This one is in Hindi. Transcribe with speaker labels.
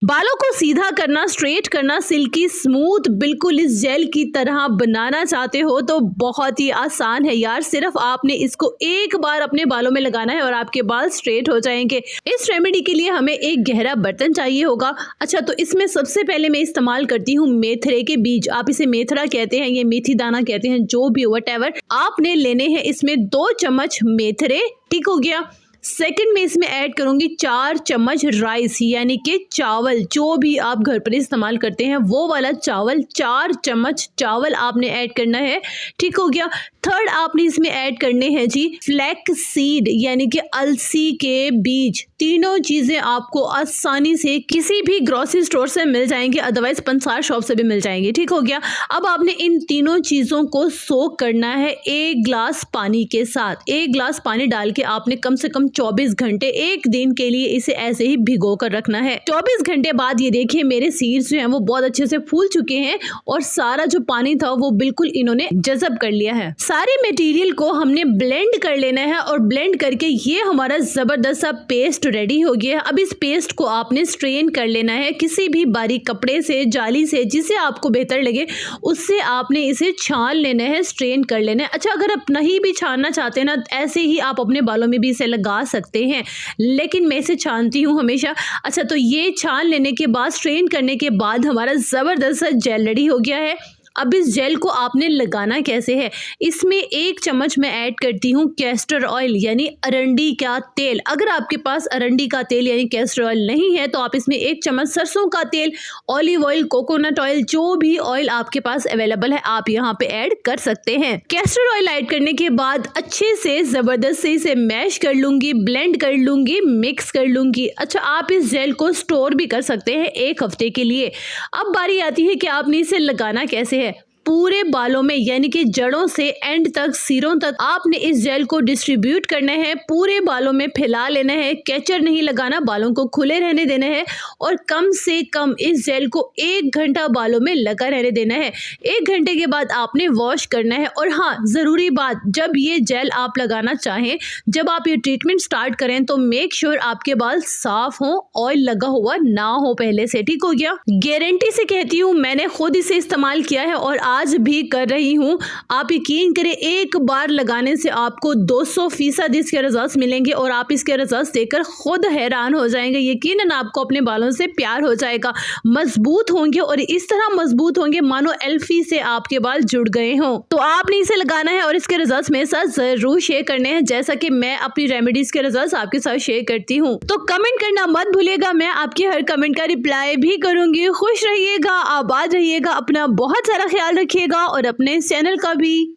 Speaker 1: बालों को सीधा करना, स्ट्रेट करना, सिल्की स्मूथ बिल्कुल इस जेल की तरह बनाना चाहते हो तो बहुत ही आसान है यार। सिर्फ आपने इसको एक बार अपने बालों में लगाना है और आपके बाल स्ट्रेट हो जाएंगे। इस रेमेडी के लिए हमें एक गहरा बर्तन चाहिए होगा। अच्छा, तो इसमें सबसे पहले मैं इस्तेमाल करती हूँ मेथरे के बीज। आप इसे मेथरा कहते हैं, ये मेथी दाना कहते हैं, जो भी व्हाटएवर। आपने लेने हैं इसमें 2 चम्मच मेथरे, ठीक हो गया। सेकंड में इसमें ऐड करूंगी 4 चम्मच राइस यानी कि चावल, जो भी आप घर पर इस्तेमाल करते हैं वो वाला चावल। 4 चम्मच चावल आपने ऐड करना है, ठीक हो गया। थर्ड आपने इसमें ऐड करने हैं जी फ्लैक्स सीड यानी कि अलसी के बीज। तीनों चीजें आपको आसानी से किसी भी ग्रोसरी स्टोर से मिल जाएंगे, अदरवाइज पंसार शॉप से भी मिल जाएंगे, ठीक हो गया। अब आपने इन तीनों चीजों को सोक करना है 1 ग्लास पानी के साथ। 1 ग्लास पानी डाल के आपने कम से कम 24 घंटे, एक दिन के लिए इसे ऐसे ही भिगो कर रखना है। 24 घंटे बाद ये देखिए मेरे सीड्स जो हैं वो बहुत अच्छे से फूल चुके हैं और सारा जो पानी था वो बिल्कुल इन्होंने जज़ब कर लिया है। सारे मटेरियल को हमने ब्लेंड कर लेना है और ब्लेंड करके ये हमारा जबरदस्त सा पेस्ट रेडी हो गया है। अब इस पेस्ट को आपने स्ट्रेन कर लेना है किसी भी बारीक कपड़े से, जाली से, जिसे आपको बेहतर लगे उससे आपने इसे छान लेना है, स्ट्रेन कर लेना है। अच्छा, अगर आप नहीं भी छानना चाहते ना, ऐसे ही आप अपने बालों में भी इसे लगा सकते हैं, लेकिन मैं इसे छानती हूँ हमेशा। अच्छा, तो ये छान लेने के बाद, स्ट्रेन करने के बाद हमारा जबरदस्त सा जेल रेडी हो गया है। अब इस जेल को आपने लगाना कैसे है, इसमें 1 चम्मच मैं ऐड करती हूँ कैस्टर ऑयल यानी अरंडी का तेल। अगर आपके पास अरंडी का तेल यानी कैस्टर ऑयल नहीं है तो आप इसमें 1 चम्मच सरसों का तेल, ऑलिव ऑयल, कोकोनट ऑयल, जो भी ऑयल आपके पास अवेलेबल है आप यहाँ पे ऐड कर सकते हैं। कैस्टर ऑयल ऐड करने के बाद अच्छे से जबरदस्त से इसे मैश कर लूंगी, ब्लेंड कर लूंगी, मिक्स कर लूंगी। अच्छा, आप इस जेल को स्टोर भी कर सकते हैं 1 हफ्ते के लिए। अब बारी आती है कि आपने इसे लगाना कैसे है। पूरे बालों में यानी कि जड़ों से एंड तक, सिरों तक आपने इस जेल को डिस्ट्रीब्यूट करना है, पूरे बालों में फैला लेना है। कैचर नहीं लगाना, बालों को खुले रहने देना है और कम से कम इस जेल को 1 घंटा बालों में लगा रहने देना है। 1 घंटे के बाद आपने वॉश करना है। और हाँ, ज़रूरी बात, जब ये जेल आप लगाना चाहें, जब आप ये ट्रीटमेंट स्टार्ट करें तो मेक श्योर आपके बाल साफ हों, ऑयल लगा हुआ ना हो पहले से, ठीक हो गया। गारंटी से कहती हूँ, मैंने खुद इसे इस्तेमाल किया है और आज भी कर रही हूँ। आप यकीन करें, एक बार लगाने से आपको 200% इसके रिजल्ट्स मिलेंगे और आप इसके रिजल्ट्स देखकर खुद हैरान हो जाएंगे। यकीनन आपको अपने बालों से प्यार हो जाएगा, मजबूत होंगे और इस तरह मजबूत होंगे मानो एल्फी से आपके बाल जुड़ गए हों। तो आपने इसे लगाना है और इसके रिजल्ट्स मेरे साथ जरूर शेयर करने हैं, जैसा कि मैं अपनी रेमेडीज के रिजल्ट्स आपके साथ शेयर करती हूँ। तो कमेंट करना मत भूलिएगा, मैं आपके हर कमेंट का रिप्लाई भी करूंगी। खुश रहिएगा, आबाद रहिएगा, अपना बहुत सारा ख्याल रखिएगा और अपने चैनल का भी।